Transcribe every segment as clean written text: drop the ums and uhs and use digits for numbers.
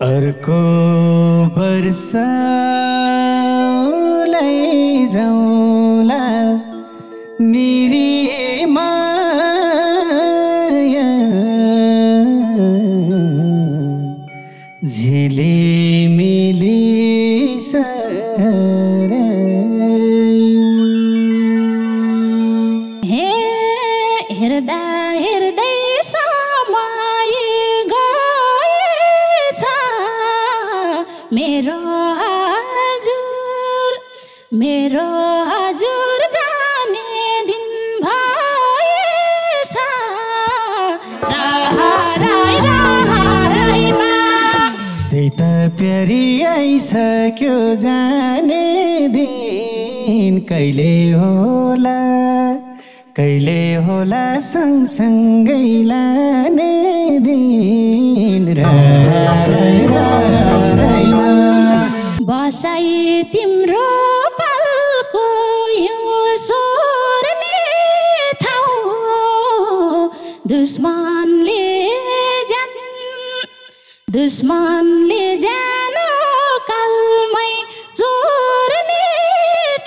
अर्को वर्ष लैजाउँला निरी माया झिलिमिली हे हेर्दा हेर्दै समय गएछ मेरो हजुर जाने दिन भएछ त्यही त प्यारी आइसक्यो जाने दिन कहिले होला सँगसँगै लाने दिन बसाइ तिम्रो पलको हिउँ सोर्ने ठाउँ दुश्मनले जानो कालमै चोर्ने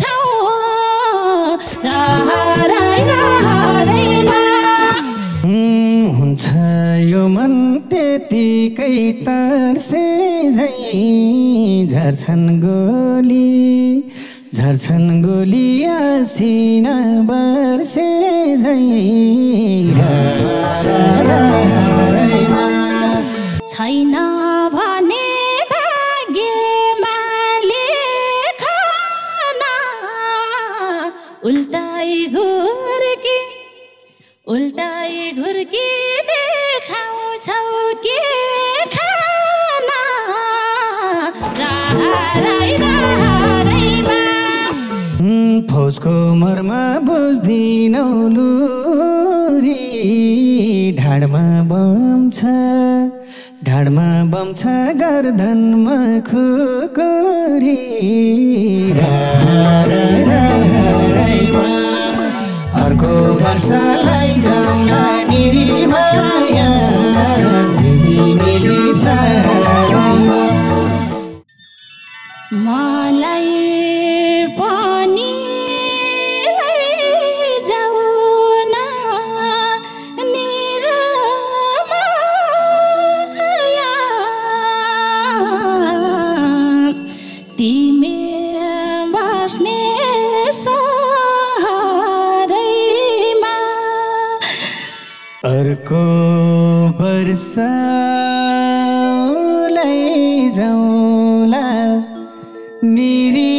ठाउँ हुन्छ यो मन त्यतिकै तर्से झै झर्छन् गोली आसिना बर्से झै छैन भने भाग्यमा लेखन उल्टाइ घुर्की देखाउँछौ के खाना फौजको मर्मा बुझ्दिनौ लुरी ढाडमा बम छ गर्दनमा खुकुरी अर्को वर्ष लैजाउँला निरी माया झिलिमिली मलाई पनि लैजाऊ न निरमाया तिमी बस्ने सहरैमा अर्को वर्ष लैजाउँला निरी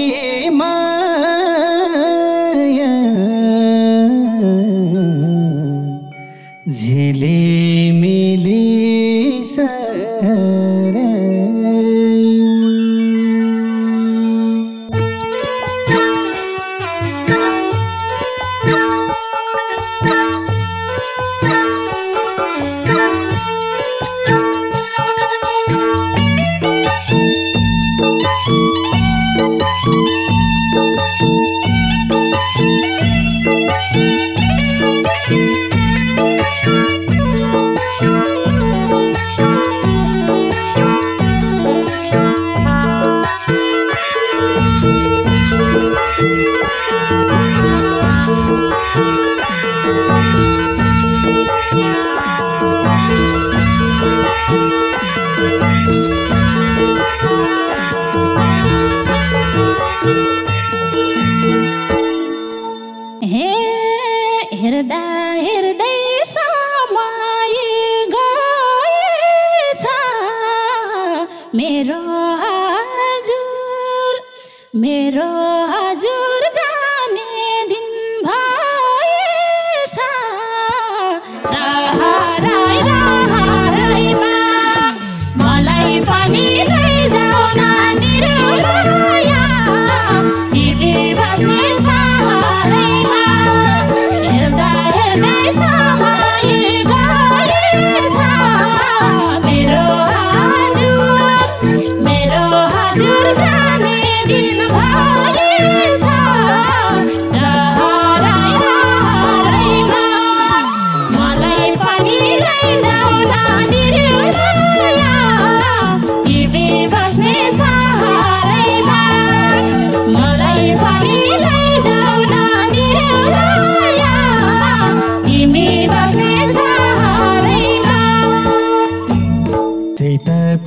माया झिलिमिली हेर्दा हेर्दै समय गएछ मेरो हजुर जाने दिन भएछ मलाई पनि लैजाऊ न निरमाया तिमी बस्ने सहरैमा हेर्दा हेर्दै समय गएछ मेरो हजुर जाने दिन भएछ मलाई पनि लैजाऊ न निरमाया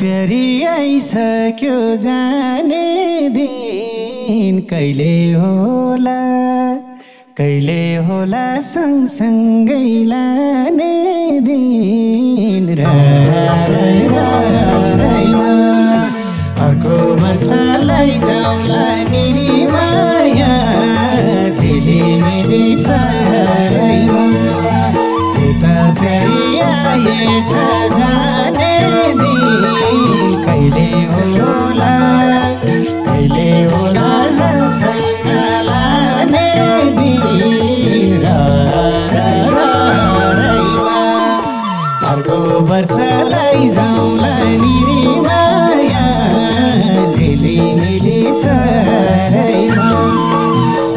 प्यारी आइसक्यो जाने दिन कहिले होला सँगसँगै लाने दिन अर्को वर्षलाई जाउँला मेरी माया झिलिमिली सहरैमा यता प्यारी आएछ जाने दिन कहिले होला सँगसँग लाने दिन अर्को वर्षलाई जाउँला निरी माया झिलिमिली सहरैमा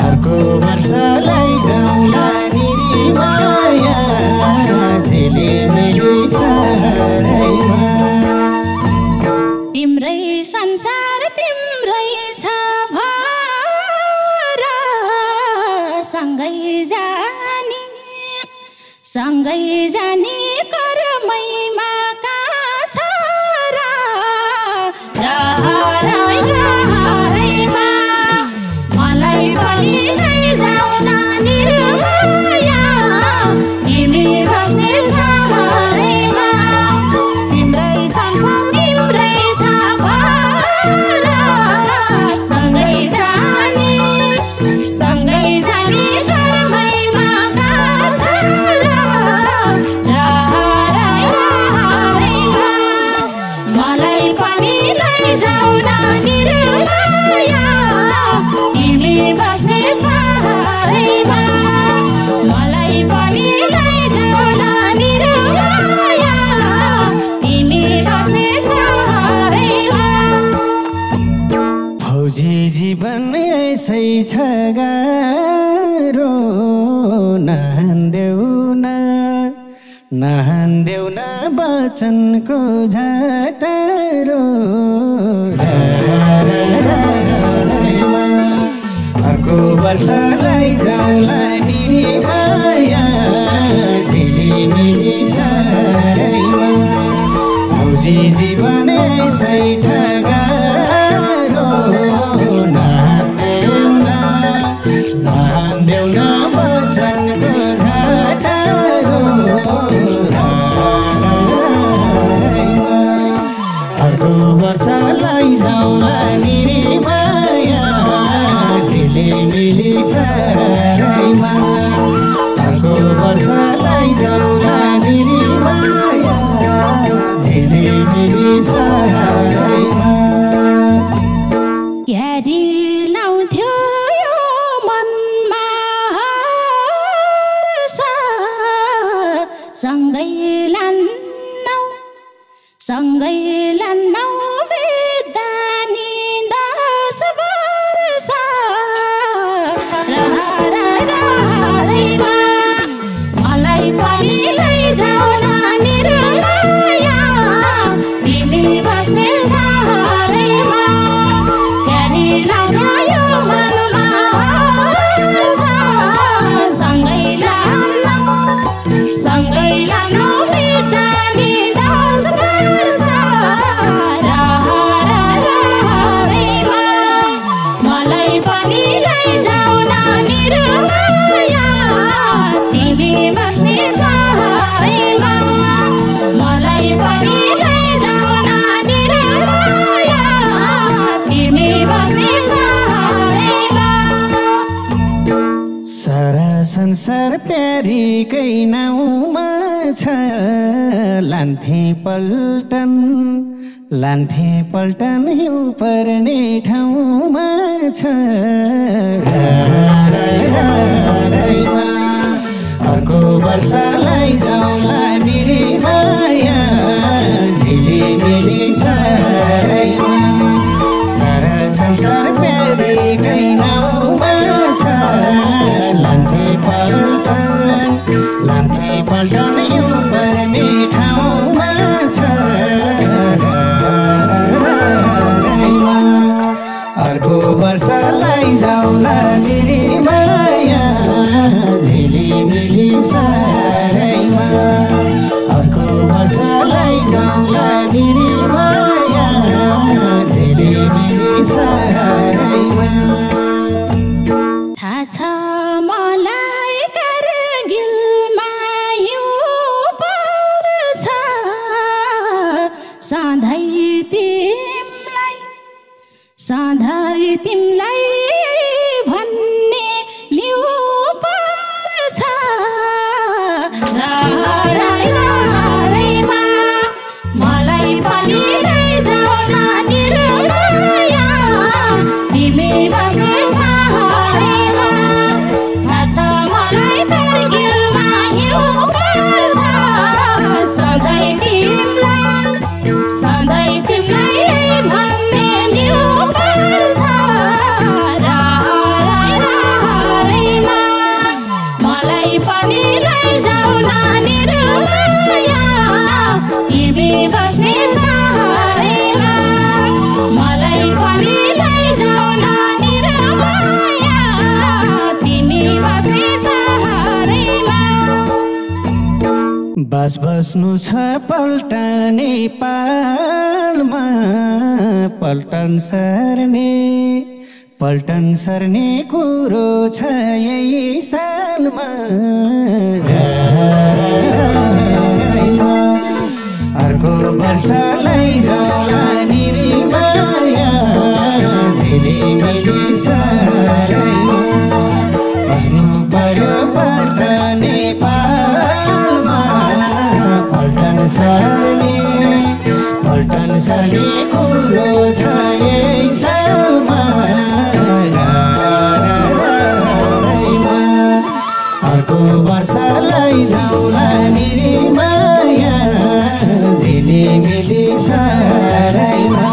अर्को वर्षलाई जाउँला निरी माया झिलिमिली सहरैमा तिम्रै संसार तिम्रै छ भर सँगै जानी करमैमा काछ रहरैमा मलाई पनि लैजाऊ न निर्माया तिमी बस्ने सहरैमा तिम्रै संसार तिम्रै छ भर सँगै जानी करमैमा काछ रहरैमा मलाई पनि लैजाऊ न निर्माया तिमी बस्ने सहरैमा मलाई पनि लैजाऊ न निर्माया तिमी बस्ने सहरैमा फौजी जीवन यसै छ गाह्रो नहान्देऊ न वचनको झटारो अर्को वर्षलाई जाउँला निरी माया झिलिमिली सहरैमा फौजी जीवन यसै छ गाह्रो नहान्देऊ न वचनको झटारो अर्को वर्षलाई जाउँला निरी माया झिलिमिली सहरैमा अर्को वर्षलाई जाउँला निरी माया झिलिमिली सहरैमा क्यारी लाउँथ्यो यो मनमा हर्ष सँगै लान्नौ बिदानी 10 वर्ष रहरैमा मलाई पनि लैजाऊ न निर्माया तिमी बस्ने सहरैमा क्यारी लाउँथ्यो यो मनमा हर्ष सँगै लान्नौ बिदानी 10 वर्ष रहरैमा मलाई पनि लैजाऊ न निर्माया तिमी बस्ने सहरैमा मलाई पनि लैजाऊ न निर्माया तिमी बस्ने सहरैमा सारा संसार प्यारीकै नाउँमा छ लान्थे पल्टन हिउँ पर्ने ठाउँमा छ अर्को वर्षलाई जाउँला निरी माया झिलिमिली सहरैमा सारा संसार प्यारीकै नाउँमा छ लान्थे पल्टन हिउँ पर्ने ठाउँमा छ अर्को वर्षलाई जाउँला निरी माया झिलिमिली सहरैमा अर्को वर्षलाई जाउँला निरी सधैँ तिमीलाई भन्ने न्यु पर्छ रहरैमा मलाई पनि लैजाऊ न निर्माया तिमी बसे सहरैमा थाहा छ मलाई तर्किलमा न्यु पर्छ सधैँ तिमीलाई भन्ने न्यु पर्छ रहरैमा मलाई पनि लैजाऊ न निर्माया तिमी बस्ने सहरैमा मलाई पनि लैजाऊ न निर्माया तिमी बस्ने सहरैमा बस बस्नु छ पल्टन नेपालमा पल्टन सर्ने कुरो छ यही सालमा अर्को वर्ष लैजाउला निर्माया झिलिमिली सहरैमा बस्नु पर्यो पल्टन नेपालमा पल्टन सर्ने कुरो छ यही सालमा अर्को वर्ष लैजाउला निर्माया झिलिमिली सहरैमा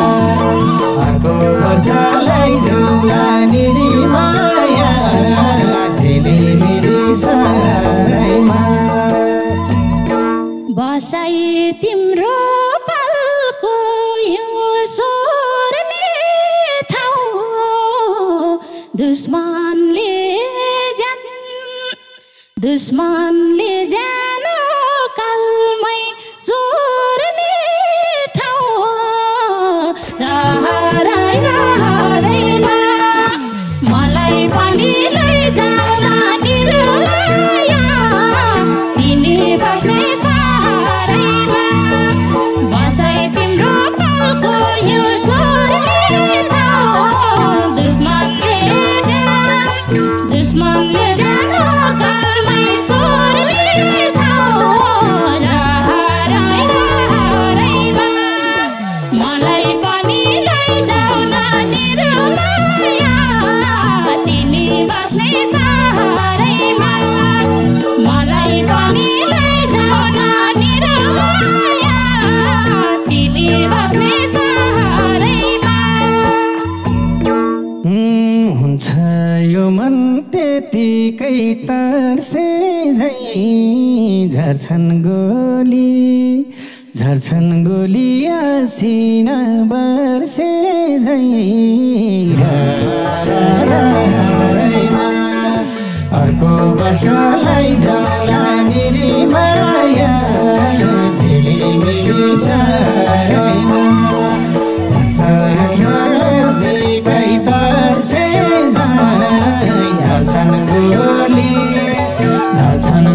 अर्को वर्ष लैजाउला निर्माया झिलिमिली सहरैमा बसाइ तिम्रो पलको यो सोर्ने ठाउँ दुश्मनले जानो कालमै सोर्ने ठाउँ रहरैमा मलाई पनि लैजाऊ न निर्माया तिमी बस्ने सहरैमा बसाइ तिम्रो पलको यो सोर्ने ठाउँ दुश्मनले जानो कालमै चोर्ने ठाउँ रहरैमा मलाई पनि लैजाऊ न निर्माया तिमी बस्ने सहरैमा मलाई पनि लैजाऊ न निर्माया तिमी बस्ने सहरैमा हुन्छ यो मन त्यतिकै तर्से झै झर्छन् गोली आसिना बर्से झै अर्को वर्ष लैजाउला निर्माया झिलिमिली सहरैमा त्यतिकै तर्से झर्छन्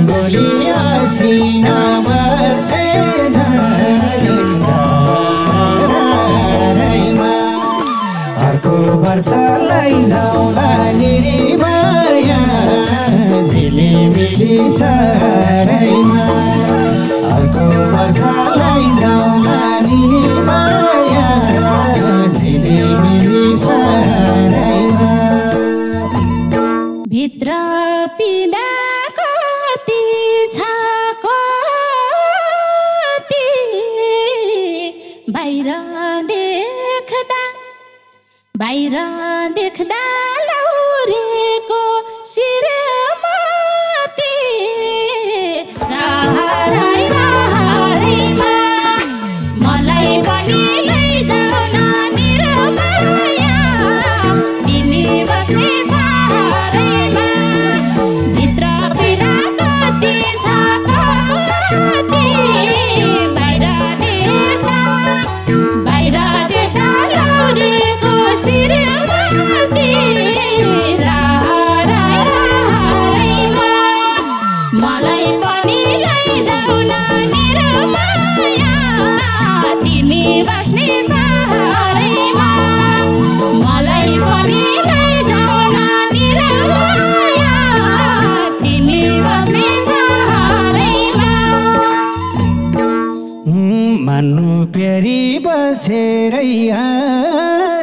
गोली आसिना बर्से झरैमा अर्को वर्ष लैजाउला निर्माया झिलिमिली सहरैमा अर्को वर्ष लैजाउला निर्माया झिलिमिली सहरैमा भित्र पीडा कति छ कति बाहिर देख्दा लौरेको शिरमाथि रहरैमा मलाई पनि लैजाऊ न निर्माया तिमी बस्ने सहरैमा भित्र पीडा कति छ कति बाहिर देख्दा लौरेको शिरमाथि रहरैमा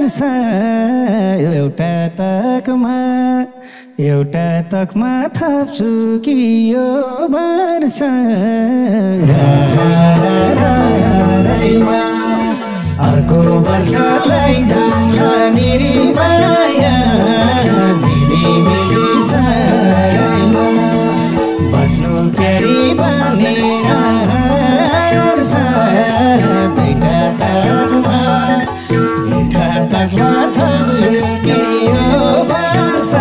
वर्ष एउटा तकमा थप्छु कि यो वर्ष अर्को वर्ष लैजाउँछ निरीमाया झिलिमिली सायामा बस्नु प्यारी बनेर दुईटा तकमा थप्छु कि यो वर्ष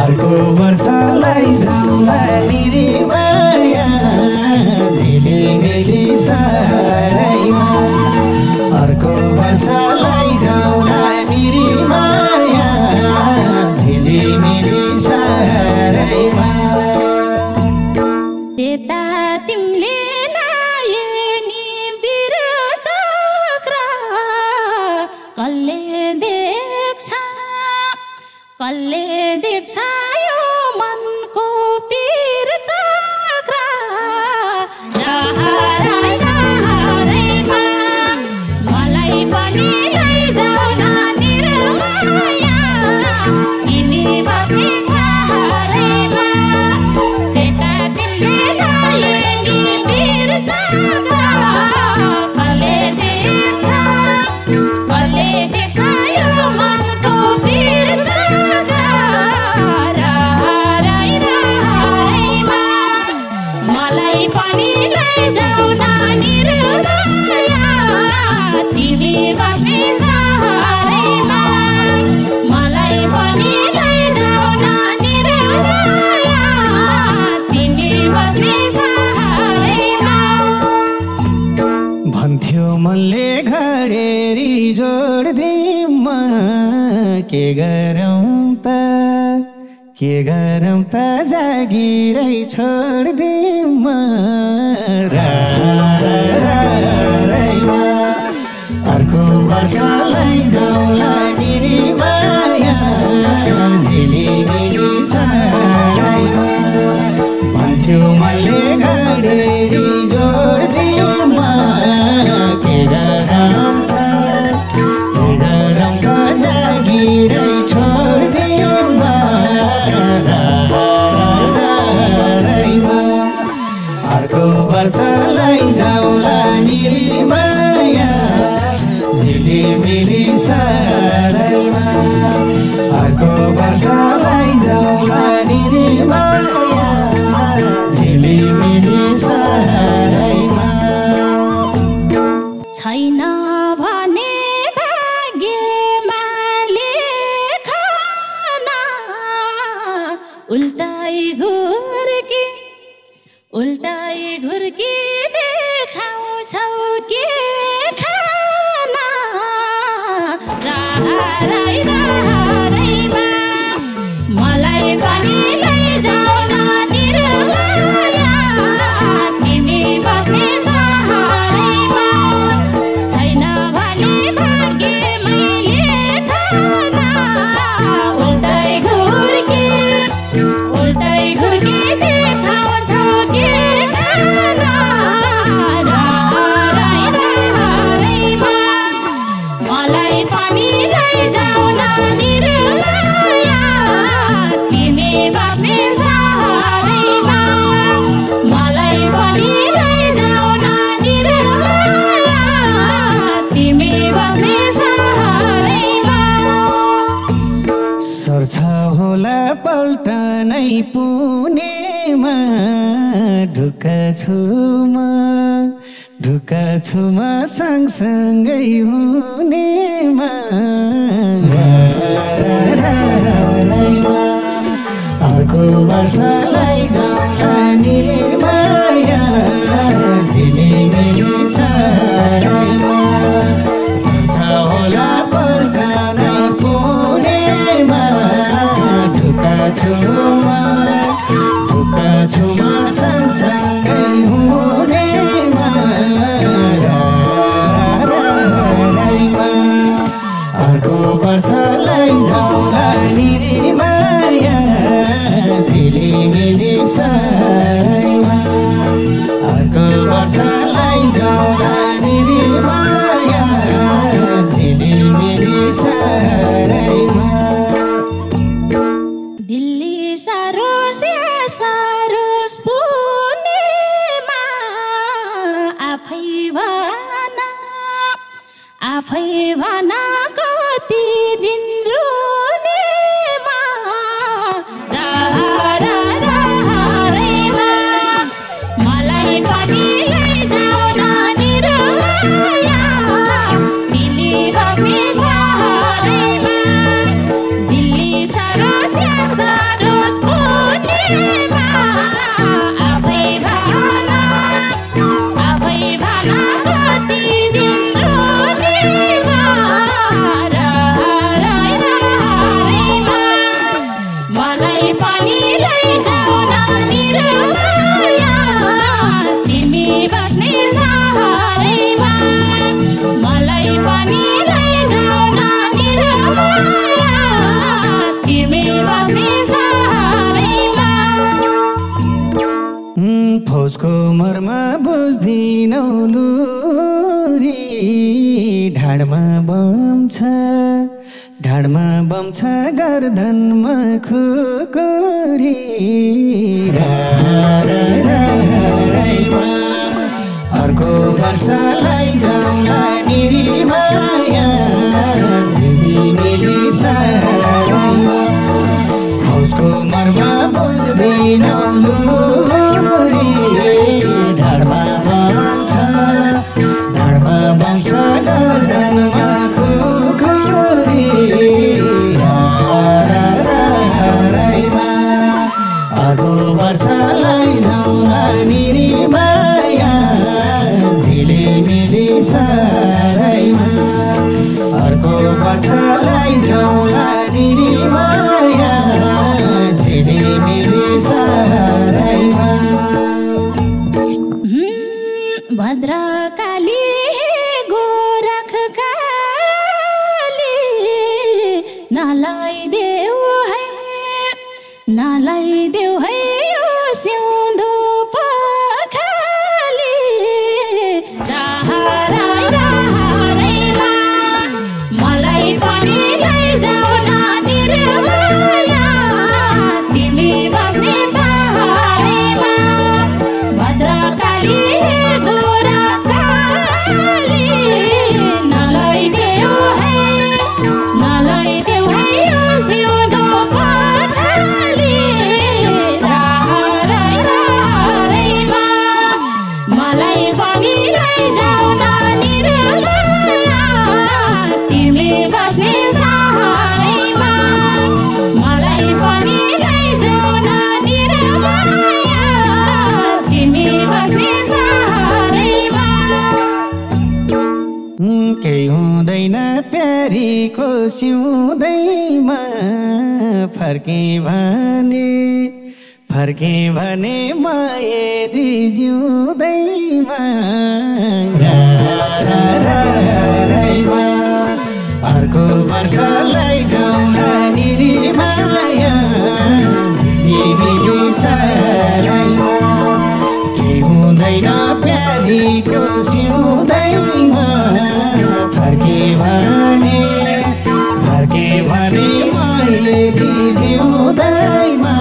अर्को वर्ष लैजाउँला निरीमाया झिलिमिली सायामा अर्को वर्ष लैजाउँला निरीमाया झिलिमिली सायामा त्यता तिमीले लाए नि बिरु चक्र कसले देख्छ यो मनको पीर चक्र मलाई पनि लैजाऊ न निरमाया तिमी बस्ने सहरैमा त्यता तिमीले लाए नि पीर चक्र कसले देख्छ यो मनको पीर चक्र मलाई पनि लैजाऊ न निरमाया तिमी बस्ने सहरैमा मलाई पनि लैजाऊ न निरमाया तिमी बस्ने सहरैमा भन्थ्यो मनले घडेरी जोड्दिम के गरौँ त जागिरै छोड्दिम अर्को वर्ष लैजाउँला निरीमाया झिलिमिली सायामा भन्थ्यो मैले घडेरी जोड्दिम के गरौँ त जागिरै छोड्दिम अर्को वर्ष लैजाउँला निरीमाया झिलिमिली सायामा अर्को वर्ष लैजाउँला निरीमाया झिलिमिली सायामा छैन भने भाग्यमा लेखन उल्टाइ घुर्की देखाउँछौ के खाना राहरैमा मलाई पनि लैजाऊ न निरमाया तिमी बस्ने सहरैमा छैन भने भाग्यमै लेखन उल्टाइ घुर्की देखाउँछौ के खाना राहरैमा मलाई पनि लैजाऊ न निरमाया तिमी बस्ने सहरैमा मलाई पनि लैजाऊ न निरमाया तिमी बस्ने सहरैमा सर्छ होला पल्टनै पुनेमा ढुक्का छु म सँगसँगै हुनेमा अर्को वर्ष लैजाउँला निरमाया झिलिमिली सायामा सर्छ होला पल्टनै पुनेमा ढुक्का छु म सँगसँगै हुनेमा अर्को वर्ष लैजाउँला निरमाया झिलिमिली आफै भना कति दिन रुनेमा मलाई पनि लैजाऊ न निरमाया तिमी बस्ने सहरैमा दिल्ली सरोस या सरोस पुण्यमा आफै भना कति दिन रुनेमा मलाई पनि लैजाऊ न निरमाया तिमी बस्ने सहरैमा मलाई पनि लैजाऊ न निरमाया तिमी बस्ने सहरैमा फौजको मर्म बुझ्दिनौ लुरी ढाडमा बम छ गर्दनमा खुकुरी अर्को वर्ष लैजाऊ न निरीमाया मिली सारामा फौजको मर्म बुझ्दिनौ लुरी ढाडमा बम छ गर्दनमा खुकुरी अर्को वर्ष लैजाऊ न निरीमाया झिलिमिली साराइमा अर्को वर्ष लैजाऊ न निरीमाया झिलिमिली साराइमा भद्रकाली गोरखकाली नलैदेऊ है यो सिउँदो पखाली राहरैमा मलाई पनि लैजाऊ न निरमाया तिमी बस्ने सहरैमा भद्रकाली गोरखकाली नलैदेऊ है यो सिउँदो पखाली राहरैमा मलाई पनि लैजाऊ न निरमाया तिमी बस्ने सहरैमा मलाई पनि लैजाऊ न निरमाया तिमी बस्ने सहरैमा केही हुँदैन प्यारीको सिउँदैमा फर्के भने मायेदी जिउँदैमा अर्को वर्ष लैजाऊ न निरीमाया झिलिमिली साराइमा केही हुँदैन प्यारीको सिउँदैमा फर्के भने मायेदी जिउँदैमा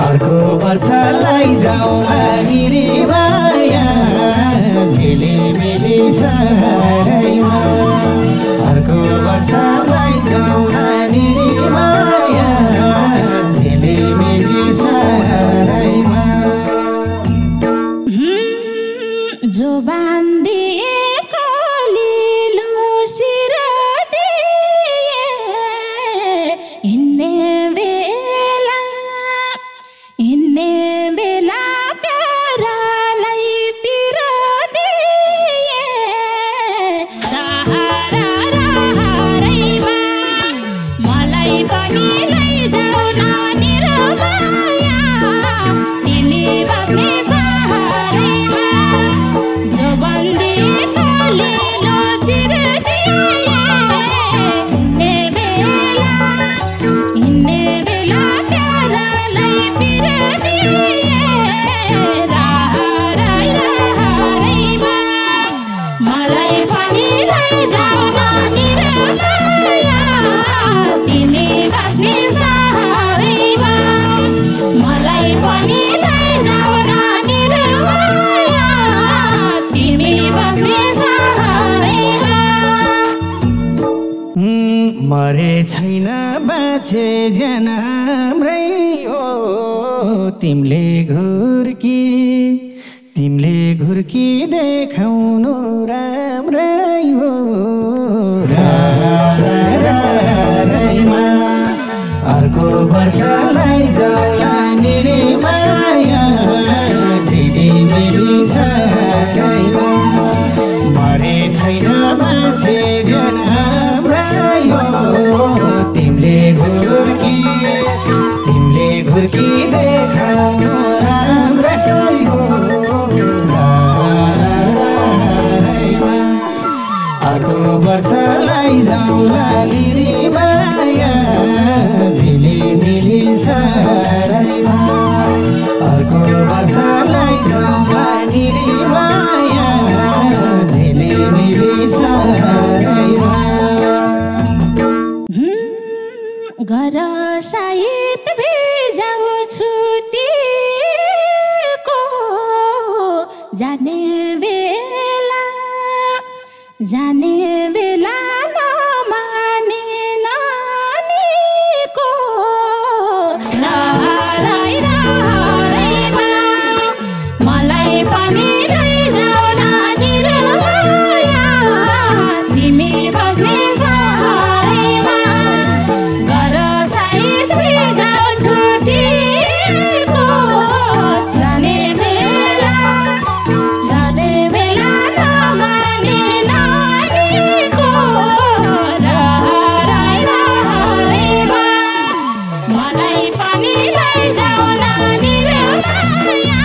अर्को वर्ष लैजाऊ न निरीमाया झिलिमिली साराइमा अर्को वर्ष लैजाऊ न निरीमाया झिलिमिली साराइमा बाँचे जन हाम्रै हो तिमीले घुर्की देखाउनु राम्रै हो राम्रैमा अर्को वर्षलाई जाउला निरे माया झिलिमिली सारैमा मरे छैन बाँचे जन हाम्रै हो तिमीले घुर्की देखाउनु राम्रै हो राम्रैमा अर्को वर्षलाई जाउला निरी माया झिलिमिली सारैमा अर्को वर्षलाई जाउला निरी माया झिलिमिली सारैमा घर साइत भेजाउ छुटेको जाने बेला नमाने नानीको रहरैमा मलाई पनि लैजाऊ नानी र माया तिमी बस्ने सहरैमा घर साइत भेजाउ छुटेको जाने बेला नमाने नानीको रहरैमा मलाई पनि लैजाऊ नानी र माया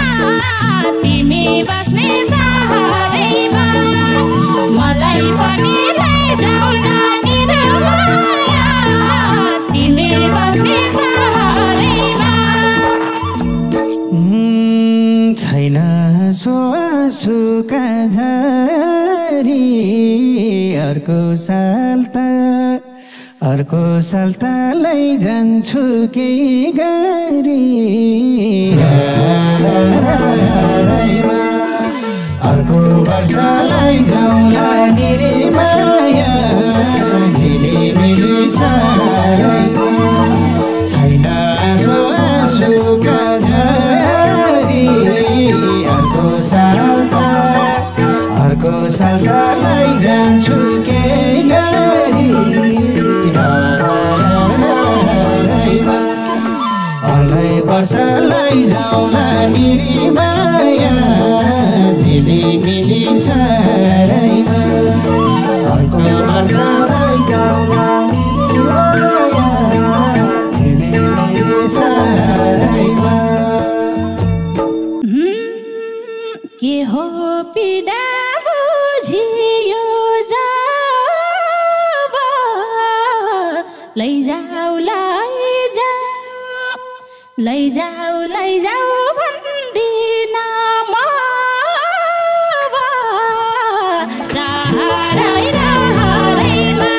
तिमी बस्ने सहरैमा मलाई पनि लैजाऊ नानी र माया तिमी बस्ने सहरैमा छैन सुका झरी अर्को साल त लैजान्छु केही गरी अर्को वर्षलाई जाउला निरी माया झिलिमिली सारैमा छैन सुका झरी अर्को साल त लैजान्छु केही गरी अर्कै वर्षलाई जाउला निरी माया झिलिमिली सारैमा अर्को वर्षलाई जाउला निरी माया झिलिमिली सारैमा के हो पीडा बुझियो जब लैजाऊ भन्दिन म रहरैमा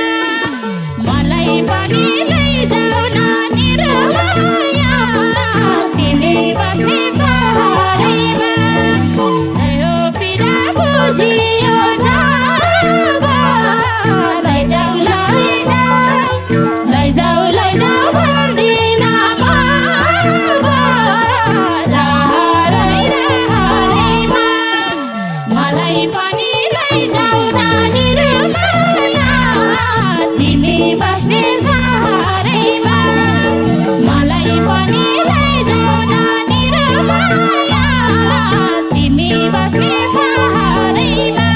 मलाई पनि लैजाऊ नानी र माया तिमी बस्ने सहरैमा यो पीडा बुझियो जब लैजाऊ भन्दिन म रहरैमा मलाई पनि लैजाऊ नानी र माया तिमी बस्ने सहरैमा मलाई पनि लैजाऊ नानी र माया तिमी बस्ने सहरैमा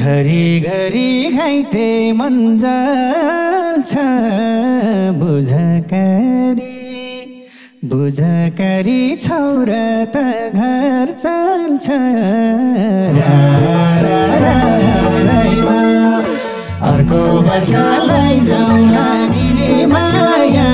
घरी घरी घाइते मन जान्छ बुझकरी छौरा त घर चल्छ अर्को वर्षलाई जाउला निरी माया